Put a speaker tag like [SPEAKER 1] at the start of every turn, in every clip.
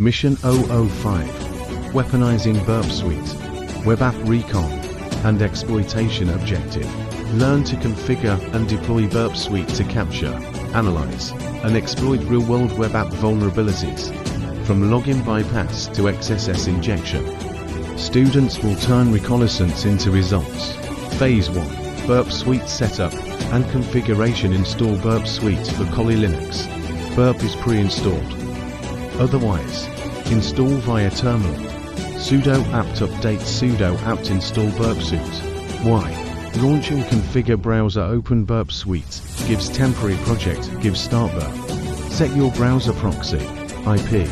[SPEAKER 1] Mission 005, Weaponizing Burp Suite, Web App Recon, and Exploitation Objective. Learn to configure and deploy Burp Suite to capture, analyze, and exploit real-world web app vulnerabilities. From login bypass to XSS injection, students will turn reconnaissance into results. Phase 1. Burp Suite Setup and Configuration. Install Burp Suite for Kali Linux. Burp is pre-installed. Otherwise, install via terminal. Sudo apt update. Sudo apt install Burp Suite. Why? Launch and configure browser. Open Burp Suite. Gives temporary project. Gives start Burp. Set your browser proxy. IP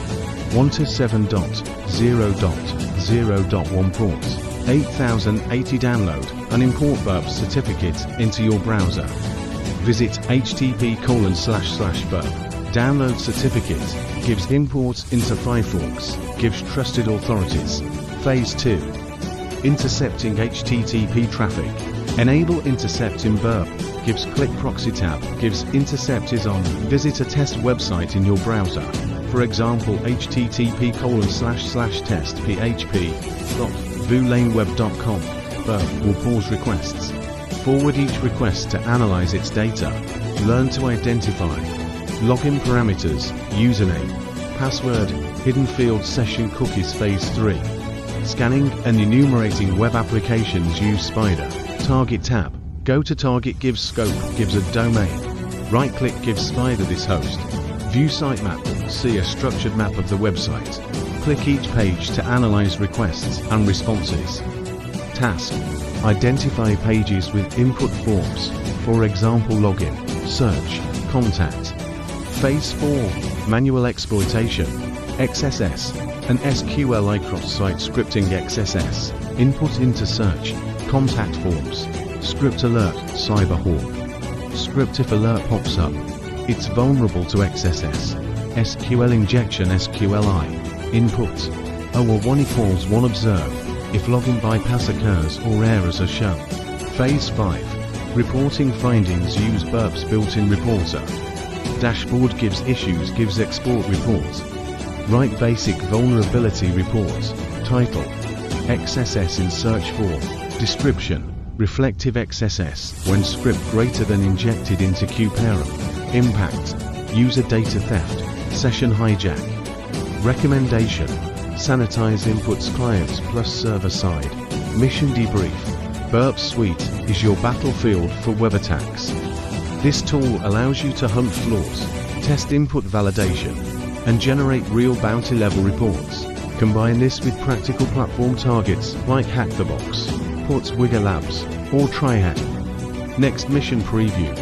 [SPEAKER 1] 127.0.0.1 ports. 8080. Download and import Burp certificate into your browser. Visit http://burp. Download certificate. Gives imports into Firefox. Gives trusted authorities. Phase 2. Intercepting HTTP traffic. Enable Intercept in Burp. Gives click proxy tab. Gives Intercept is on. Visit a test website in your browser. For example, http://test.php.vulaneweb.com. Burp will pause requests. Forward each request to analyze its data. Learn to identify login parameters, username, password, hidden field, session cookies. Phase 3. Scanning and enumerating web applications. Use Spider. Target tab. Go to target. Gives scope. Gives a domain. Right click. Gives Spider this host. View sitemap. See a structured map of the website. Click each page to analyze requests and responses. Task. Identify pages with input forms. For example, login, search, contact. Phase 4. Manual exploitation. XSS and SQLi cross-site scripting. XSS. Input into search, contact forms. Script alert. Cyberhawk. Script if alert pops up. It's vulnerable to XSS. SQL injection. SQLi. Input 0 or 1 equals 1. Observe if login bypass occurs or errors are shown. Phase 5. Reporting findings. Use Burp's built-in reporter. Dashboard. Gives issues. Gives export reports. Write basic vulnerability reports. Title: XSS in search for. Description: reflective XSS when script greater than injected into queue parent. Impact: user data theft, session hijack. Recommendation: sanitize inputs clients plus server side. Mission debrief: Burp Suite is your battlefield for web attacks. This tool allows you to hunt flaws, test input validation, and generate real bounty level reports. Combine this with practical platform targets like Hack the Box, Ports Wigger Labs, or TryHack. Next mission preview: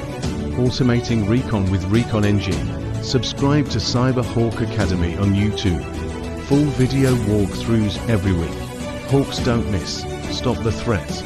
[SPEAKER 1] automating recon with Recon NG. Subscribe to Cyberhawk Academy on YouTube. Full video walkthroughs every week. Hawks don't miss. Stop the threat.